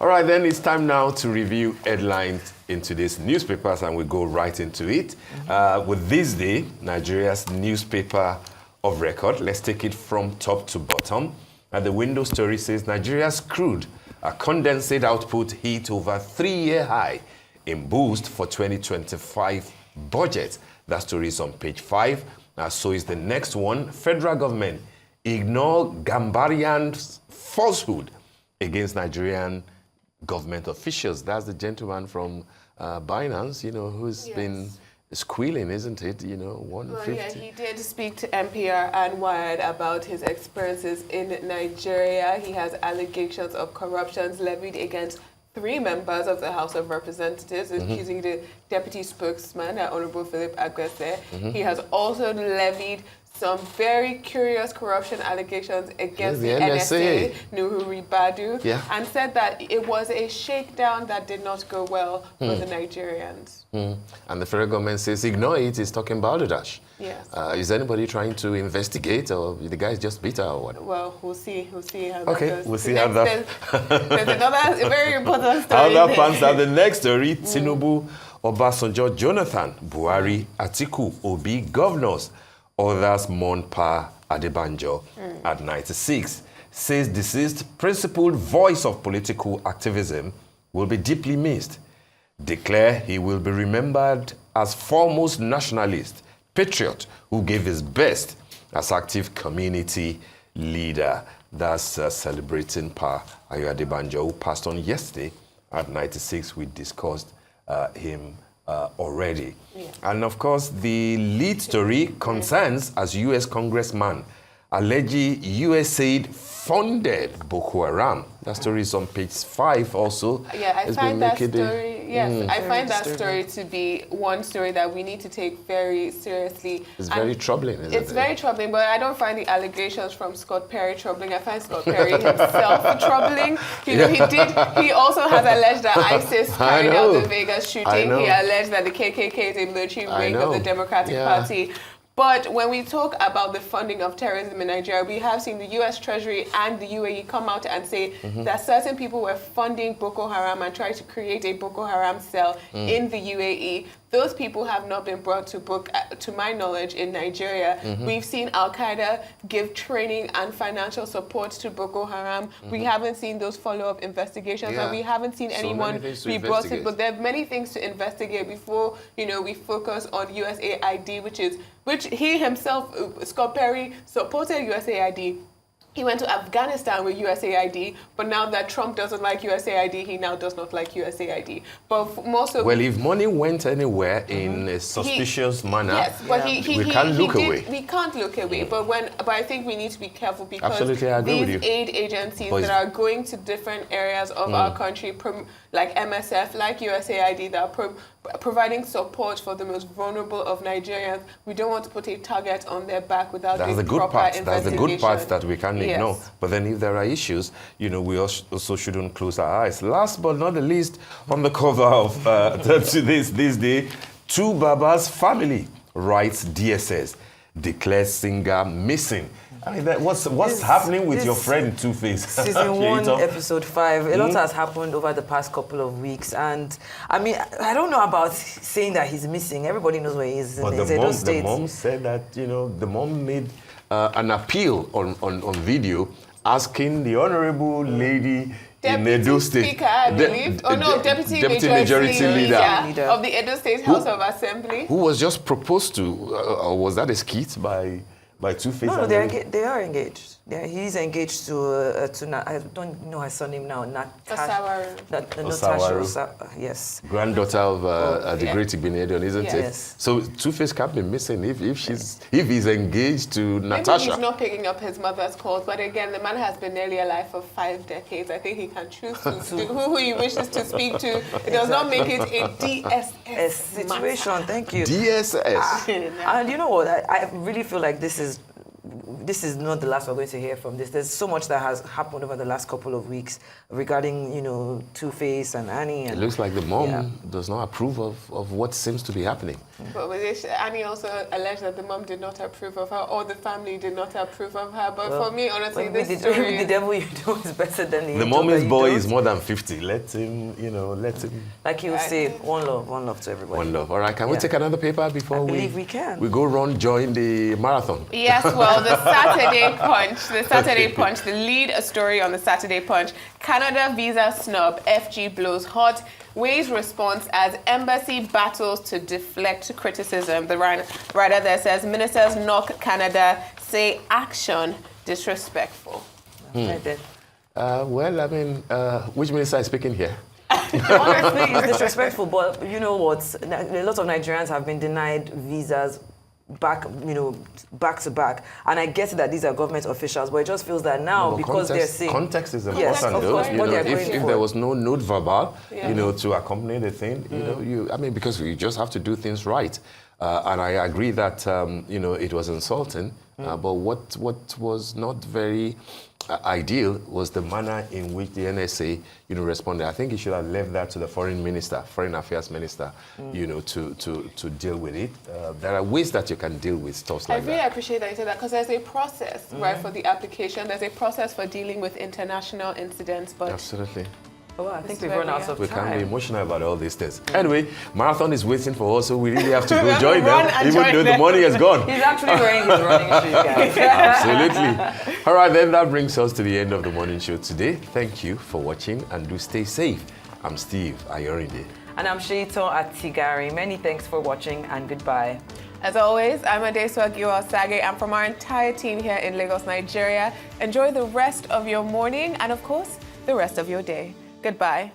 All right, then it's time now to review headlines in today's newspapers, and we go right into it. With this day, Nigeria's newspaper of record. Let's take it from top to bottom. The window story says Nigeria's crude condensate output hit over 3-year high in boost for 2025 budget. That story is on page 5. So is the next one. Federal government ignore Gambarian's falsehood against Nigerian government officials. That's the gentleman from Binance, who's been squealing, isn't it? 150. Well, yeah, he did speak to NPR and Wired about his experiences in Nigeria. He has allegations of corruptions levied against 3 members of the House of Representatives, accusing the deputy spokesman, Honorable Philip Agwese. He has also levied some very curious corruption allegations against the NSA, Nuhu Ribadu, and said that it was a shakedown that did not go well for the Nigerians. And the federal government says, ignore it, it's talking Bangladesh. Yes. Is anybody trying to investigate, or the guy's just bitter, or what? Well, we'll see how that Okay, goes. we'll see how that... There's another very important story. How that pans out. The next story, Tinubu, Obasanjo, Jonathan, Buhari, Atiku, Obi, governors. Others mourn Pa Adebanjo at 96. Says deceased principled voice of political activism will be deeply missed. Declare he will be remembered as foremost nationalist, patriot who gave his best as active community leader. That's celebrating Pa Adebanjo, who passed on yesterday at 96. We discussed him already. And of course, the lead story concerns as U.S. Congressman Alleges USAID funded Boko Haram. That story is on page 5 also. Yeah, I find that story, I find that story to be one story that we need to take very seriously. It's very troubling, isn't it? It's very troubling, but I don't find the allegations from Scott Perry troubling. I find Scott Perry himself troubling. He also has alleged that ISIS carried out the Vegas shooting. He alleged that the KKK is a military wing of the Democratic Party. But when we talk about the funding of terrorism in Nigeria, we have seen the U.S. Treasury and the UAE come out and say that certain people were funding Boko Haram and trying to create a Boko Haram cell in the UAE. Those people have not been brought to book, to my knowledge, in Nigeria. We've seen Al-Qaeda give training and financial support to Boko Haram. We haven't seen those follow-up investigations, and we haven't seen anyone be brought to. But there are many things to investigate before, we focus on USAID, which he himself, Scott Perry, supported USAID. He went to Afghanistan with USAID, but now that Trump doesn't like USAID, he now does not like USAID. But most of if money went anywhere in a suspicious manner, but we can't look away. We can't look away. But I think we need to be careful because Absolutely, I agree with you. these aid agencies that are going to different areas of our country, like MSF, like USAID, that are providing support for the most vulnerable of Nigerians, we don't want to put a target on their back without a proper investigation. That's the good part that we can't ignore. But then if there are issues, we also shouldn't close our eyes. Last but not the least, on the cover of this day, Two Babas family writes DSS, declares singer missing. I mean, what's happening with your friend Two-Face? Season 1, episode 5. A lot has happened over the past couple of weeks, and I mean, I don't know about saying that he's missing. Everybody knows where he is. But the mom said that the mom made an appeal on video, asking the honorable lady in Edo State, Speaker, I believe. Deputy Majority Leader of the Edo State House of Assembly, who was just proposed to, or was that a skit by Two-Face? No, they are engaged. He's engaged to I don't know her surname now. Natasha. Yes. Granddaughter of the great Ibn isn't it? Yes. So Two-Face can't be missing if he's engaged to Natasha. Maybe he's not picking up his mother's calls, but again, the man has been nearly alive for 5 decades. I think he can choose who he wishes to speak to. It does not make it a DSS situation. Thank you. DSS. And you know what? I really feel like this is not the last we're going to hear from this. There's so much that has happened over the last couple of weeks regarding, Two-Face and Annie. And it looks like the mom does not approve of what seems to be happening. But Annie also alleged that the mom did not approve of her, or the family did not approve of her. But for me, honestly, this story... The devil you know is better than the mommy's boy is more than 50. Let him, let him... Like he would say, one love to everybody. One love. All right, can we take another paper before I believe we can. We go join the marathon? Yes, well, the Saturday Punch, the lead a story on the Saturday Punch. Canada visa snub, FG blows hot. Weighs response as embassy battles to deflect criticism. The writer there says, ministers knock Canada, say action disrespectful. Well, I mean, which minister is speaking here? Honestly, it's disrespectful, but you know what? A lot of Nigerians have been denied visas back to back. And I get that these are government officials, but it just feels that now, because they're saying... Context is important, yes, though. If there was no note verbal, to accompany the thing, because you just have to do things right. And I agree that, it was insulting, but what was not very ideal was the manner in which the NSA, responded. I think he should have left that to the foreign affairs minister, to deal with it. There are ways that you can deal with stuff like that. I really appreciate that you said that, because there's a process, right, for the application. There's a process for dealing with international incidents, but... Absolutely. Oh, I think we've run out of time. We can be emotional about all these things. Anyway, marathon is waiting for us, so we really have to go join them, even though the money is gone. He's actually wearing his running shoes, guys. Absolutely. All right, then that brings us to the end of the morning show today. Thank you for watching, and do stay safe. I'm Steve Ayorinde. And I'm Sheito Atigari. Many thanks for watching, and goodbye. As always, I'm Adesua Giwa-Sage, and from our entire team here in Lagos, Nigeria, enjoy the rest of your morning and, of course, the rest of your day. Goodbye.